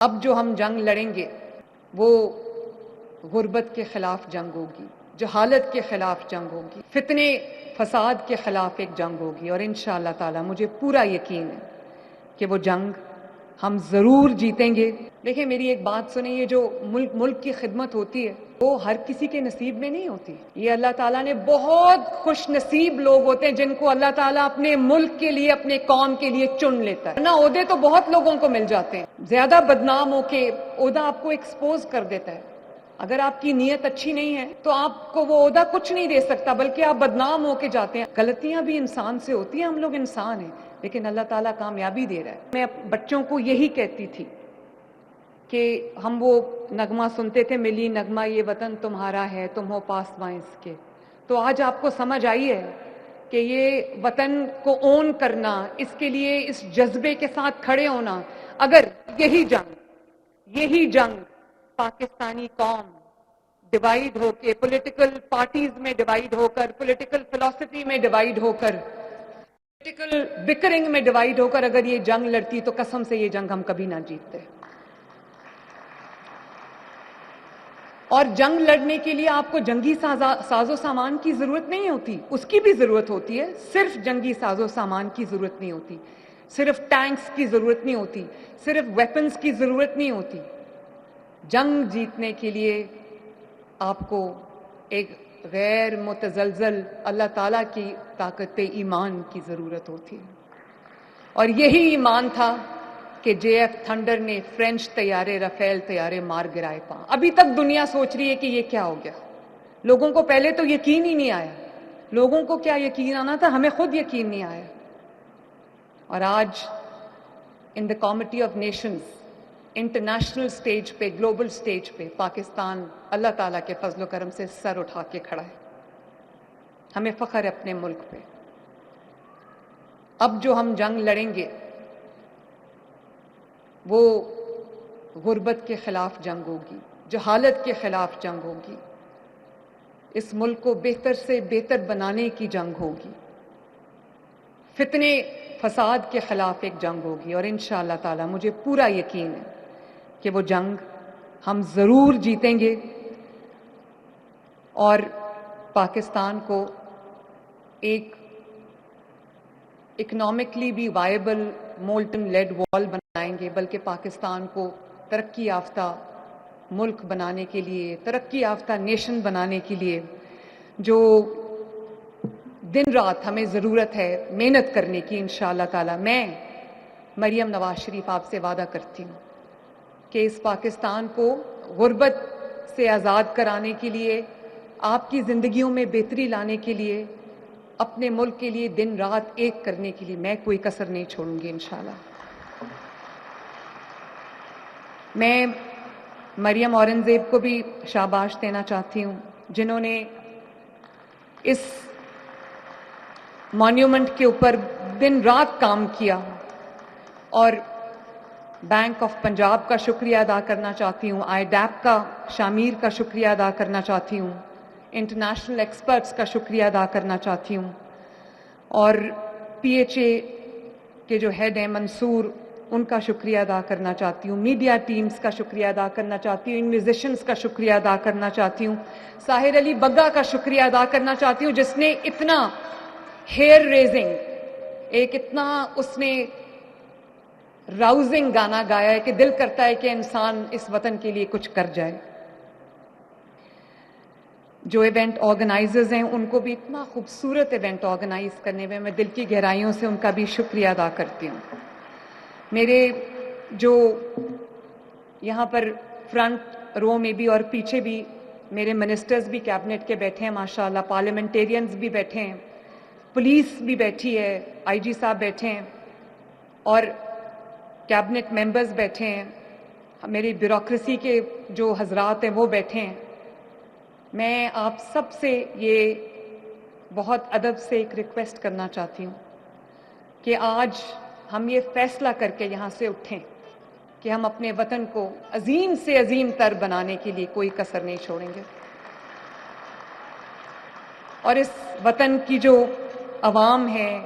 اب جو ہم جنگ لڑیں گے وہ غربت کے خلاف جنگ ہوگی، جہالت کے خلاف جنگ ہوگی، فتنے فساد کے خلاف ایک جنگ ہوگی، اور انشاءاللہ تعالی مجھے پورا یقین ہے کہ وہ جنگ ہم ضرور جیتیں گے۔ دیکھیں میری ایک بات سنیں، یہ جو ملک کی خدمت ہوتی ہے وہ ہر کسی کے نصیب میں نہیں ہوتی۔ یہ اللہ تعالیٰ نے بہت خوش نصیب لوگ ہوتے ہیں جن کو اللہ تعالیٰ اپنے ملک کے لیے، اپنے قوم کے لیے چن لیتا ہے۔ ورنہ عہدے تو بہت لوگوں کو مل جاتے ہیں، زیادہ بدنام ہو کے عہدہ آپ کو ایکسپوز کر دیتا ہے۔ اگر آپ کی نیت اچھی نہیں ہے تو آپ کو وہ عہدہ کچھ نہیں دے سکتا، بلکہ آپ بدنام ہو کے جاتے ہیں۔ غلطیاں بھی انسان سے ہوتی ہیں، ہم لوگ انسان ہیں، لیکن اللہ تعالیٰ کامیابی دے رہا ہے۔ میں بچوں کو یہی کہتی تھی کہ ہم وہ نغمہ سنتے تھے، ملی نغمہ یہ وطن تمہارا ہے، تم ہو پاسباں اس کے۔ تو آج آپ کو سمجھ آئی ہے کہ یہ وطن کو اون کرنا، اس کے لیے اس جذبے کے ساتھ کھڑے ہونا، اگر یہی جنگ پاکستانی قوم ڈیوائیڈ ہو کے، پولیٹیکل پارٹیز میں ڈیوائیڈ ہو کر، پولیٹیکل فلسفی میں ڈیوائیڈ ہو کر، پولیٹیکل بکرنگ میں ڈیوائیڈ ہو کر اگر یہ جنگ لڑتی تو قسم سے یہ جنگ ہم کبھی نہ جیتتے۔ اور جنگ لڑنے کے لیے آپ کو جنگی ساز و سامان کی ضرورت نہیں ہوتی، اس کی بھی ضرورت ہوتی ہے، صرف جنگی ساز و سامان کی ضرورت نہیں ہوتی، صرف ٹینکس کی ضرورت نہیں ہوتی، صرف ویپنز کی ضرورت نہیں ہوتی۔ جنگ جیتنے کے لیے آپ کو ایک غیر متزلزل اللہ تعالیٰ کی طاقت ایمان کی ضرورت ہوتی ہے، اور یہی ایمان تھا کہ جے ایف تھنڈر نے فرینچ طیارے، رافیل طیارے مار گرائے پاں۔ ابھی تک دنیا سوچ رہی ہے کہ یہ کیا ہو گیا، لوگوں کو پہلے تو یقین ہی نہیں آیا۔ لوگوں کو کیا یقین آنا تھا، ہمیں خود یقین نہیں آیا۔ اور آج in the comity of nations, international stage پہ، گلوبل سٹیج پہ پاکستان اللہ تعالیٰ کے فضل و کرم سے سر اٹھا کے کھڑا ہے۔ ہمیں فخر ہے اپنے ملک پہ۔ اب جو ہم جنگ لڑیں گے وہ غربت کے خلاف جنگ ہوگی، جہالت کے خلاف جنگ ہوگی، اس ملک کو بہتر سے بہتر بنانے کی جنگ ہوگی، فتنے فساد کے خلاف ایک جنگ ہوگی، اور انشاءاللہ تعالی مجھے پورا یقین ہے کہ وہ جنگ ہم ضرور جیتیں گے، اور پاکستان کو ایک اکنامکلی بھی وائبل مولٹن لیڈ وال بنائیں گے، بلکہ پاکستان کو ترقی یافتہ ملک بنانے کے لیے، ترقی یافتہ نیشن بنانے کے لیے جو دن رات ہمیں ضرورت ہے محنت کرنے کی، انشاءاللہ تعالی میں مریم نواز شریف آپ سے وعدہ کرتی ہوں کہ اس پاکستان کو غربت سے آزاد کرانے کے لیے، آپ کی زندگیوں میں بہتری لانے کے لیے، اپنے ملک کے لیے دن رات ایک کرنے کے لیے میں کوئی کسر نہیں چھوڑوں گی انشاءاللہ۔ میں مریم اورنگزیب کو بھی شاباش دینا چاہتی ہوں، جنہوں نے اس مانیومنٹ کے اوپر دن رات کام کیا، اور بینک آف پنجاب کا شکریہ ادا کرنا چاہتی ہوں، آئی ڈیپ کا، شامیر کا شکریہ ادا کرنا چاہتی ہوں، انٹرنیشنل ایکسپرٹس کا شکریہ ادا کرنا چاہتی ہوں، اور پی ایچ اے کے جو ہیڈ ہیں منصور، ان کا شکریہ ادا کرنا چاہتی ہوں، میڈیا ٹیمز کا شکریہ ادا کرنا چاہتی ہوں، میوزیشنز کا شکریہ ادا کرنا چاہتی ہوں، ساحر علی بگا کا شکریہ ادا کرنا چاہتی ہوں، جس نے اتنا ہیئر ریزنگ، ایک اتنا اس نے راؤزنگ گانا گایا ہے کہ دل کرتا ہے کہ انسان اس وطن کے لیے کچھ کر جائے۔ جو ایونٹ آرگنائزرز ہیں ان کو بھی اتنا خوبصورت ایونٹ آرگنائز کرنے میں دل کی گہرائیوں سے ان کا بھی شکریہ ادا کرتی ہوں۔ میرے جو یہاں پر فرنٹ رو میں بھی اور پیچھے بھی میرے منسٹرز بھی کیبنٹ کے بیٹھے ہیں ماشاءاللہ، پارلیمنٹیرینز بھی بیٹھے ہیں، پولیس بھی بیٹھی ہے، آئی جی صاحب بیٹھے ہیں، اور کیبنٹ ممبرز بیٹھے ہیں، میری بیوروکریسی کے جو حضرات ہیں وہ بیٹھے ہیں۔ میں آپ سب سے یہ بہت ادب سے ایک ریکویسٹ کرنا چاہتی ہوں کہ آج ہم یہ فیصلہ کر کے یہاں سے اٹھیں کہ ہم اپنے وطن کو عظیم سے عظیم تر بنانے کے لیے کوئی کسر نہیں چھوڑیں گے، اور اس وطن کی جو عوام ہے،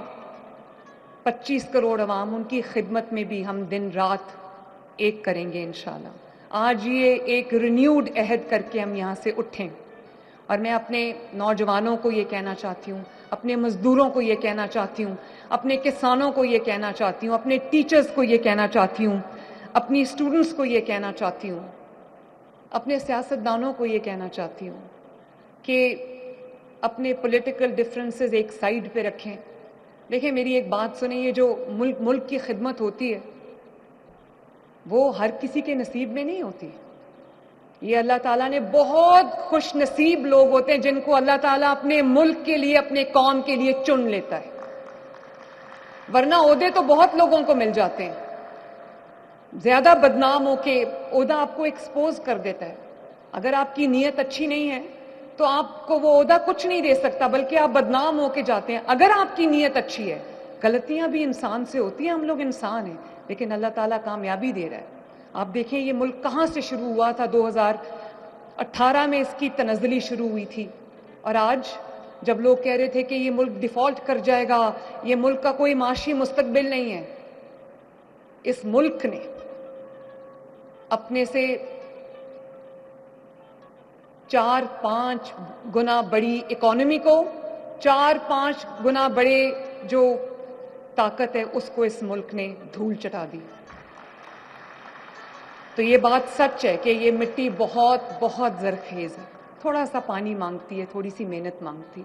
25 کروڑ عوام، ان کی خدمت میں بھی ہم دن رات ایک کریں گے انشاءاللہ. آج یہ ایک رینیوڈ عہد کر کے ہم یہاں سے اٹھیں. اور میں اپنے نوجوانوں کو یہ کہنا چاہتی ہوں, اپنے مزدوروں کو یہ کہنا چاہتی ہوں, اپنے کسانوں کو یہ کہنا چاہتی ہوں, اپنے ٹیچرز کو یہ کہنا چاہتی ہوں, اپنی اسٹوڈنٹس کو یہ کہنا چاہتی ہوں, اپنے سیاستدانوں کو یہ کہنا چاہتی ہوں کہ اپنے پولیٹیکل ڈفرینسز ایک سائیڈ پہ رکھیں. دیکھیں میری ایک بات سنیں, یہ جو ملک کی خدمت ہوتی ہے وہ ہر کسی کے نصیب میں نہیں ہوتی. یہ اللہ تعالیٰ نے بہت خوش نصیب لوگ ہوتے ہیں جن کو اللہ تعالیٰ اپنے ملک کے لیے, اپنے قوم کے لیے چن لیتا ہے. ورنہ عہدے تو بہت لوگوں کو مل جاتے ہیں. زیادہ بدنام ہو کے عہدہ آپ کو ایکسپوز کر دیتا ہے. اگر آپ کی نیت اچھی نہیں ہے تو آپ کو وہ عہدہ کچھ نہیں دے سکتا, بلکہ آپ بدنام ہو کے جاتے ہیں. اگر آپ کی نیت اچھی ہے, غلطیاں بھی انسان سے ہوتی ہیں, ہم لوگ انسان ہیں, لیکن اللہ تعالیٰ کامیابی دے رہا ہے. آپ دیکھیں یہ ملک کہاں سے شروع ہوا تھا, 2018 میں اس کی تنزلی شروع ہوئی تھی, اور آج جب لوگ کہہ رہے تھے کہ یہ ملک ڈیفالٹ کر جائے گا, یہ ملک کا کوئی معاشی مستقبل نہیں ہے, اس ملک نے اپنے سے 4-5 گنا بڑی اکانومی کو, 4-5 گنا بڑے جو طاقت ہے اس کو اس ملک نے دھول چٹا دی. تو یہ بات سچ ہے کہ یہ مٹی بہت بہت زرخیز ہے, تھوڑا سا پانی مانگتی ہے, تھوڑی سی محنت مانگتی.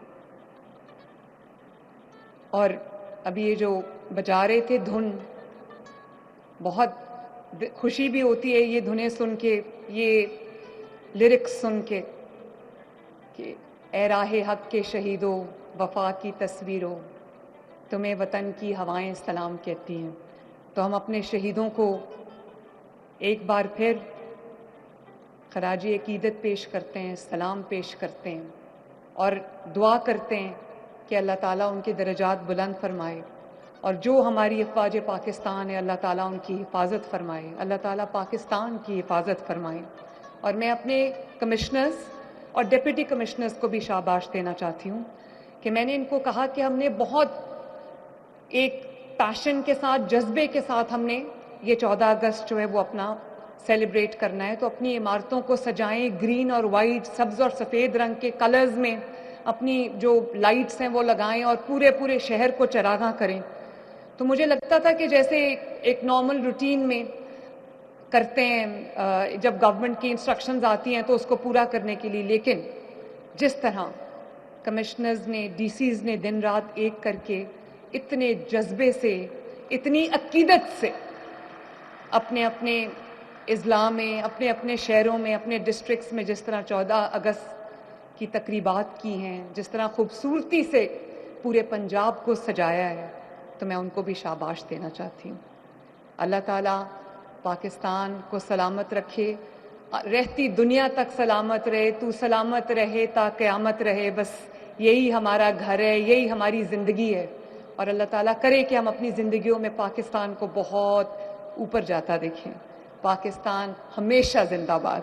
اور ابھی یہ جو بجا رہے تھے دھن, بہت خوشی بھی ہوتی ہے یہ دھنیں سن کے, یہ لیرکس سن کے کہ اے راہ حق کے شہیدوں وفا کی تصویروں, تمہیں وطن کی ہوائیں سلام کہتی ہیں. تو ہم اپنے شہیدوں کو ایک بار پھر خراج عقیدت پیش کرتے ہیں, سلام پیش کرتے ہیں, اور دعا کرتے ہیں کہ اللہ تعالیٰ ان کے درجات بلند فرمائے, اور جو ہماری افواج پاکستان ہے اللہ تعالیٰ ان کی حفاظت فرمائے, اللہ تعالیٰ پاکستان کی حفاظت فرمائے. اور میں اپنے کمشنرز اور ڈپٹی کمشنرز کو بھی شاباش دینا چاہتی ہوں کہ میں نے ان کو کہا کہ ہم نے بہت ایک پیشن کے ساتھ, جذبے کے ساتھ ہم نے یہ 14 اگست جو ہے وہ اپنا سیلیبریٹ کرنا ہے. تو اپنی عمارتوں کو سجائیں گرین اور وائٹ, سبز اور سفید رنگ کے کلرز میں, اپنی جو لائٹس ہیں وہ لگائیں اور پورے شہر کو چراغاں کریں. تو مجھے لگتا تھا کہ جیسے ایک نارمل روٹین میں کرتے ہیں جب گورنمنٹ کی انسٹرکشنز آتی ہیں تو اس کو پورا کرنے کے لیے, لیکن جس طرح کمشنرز نے, ڈی سیز نے دن رات ایک کر کے اتنے جذبے سے, اتنی عقیدت سے اپنے اپنے اضلاع میں, اپنے اپنے شہروں میں, اپنے ڈسٹرکٹس میں جس طرح 14 اگست کی تقریبات کی ہیں, جس طرح خوبصورتی سے پورے پنجاب کو سجایا ہے, تو میں ان کو بھی شاباش دینا چاہتی ہوں. اللہ تعالیٰ پاکستان کو سلامت رکھے, رہتی دنیا تک سلامت رہے, تو سلامت رہے تا قیامت رہے, بس یہی ہمارا گھر ہے, یہی ہماری زندگی ہے. اور اللہ تعالیٰ کرے کہ ہم اپنی زندگیوں میں پاکستان کو بہت اوپر جاتا دیکھیں. پاکستان ہمیشہ زندہ باد.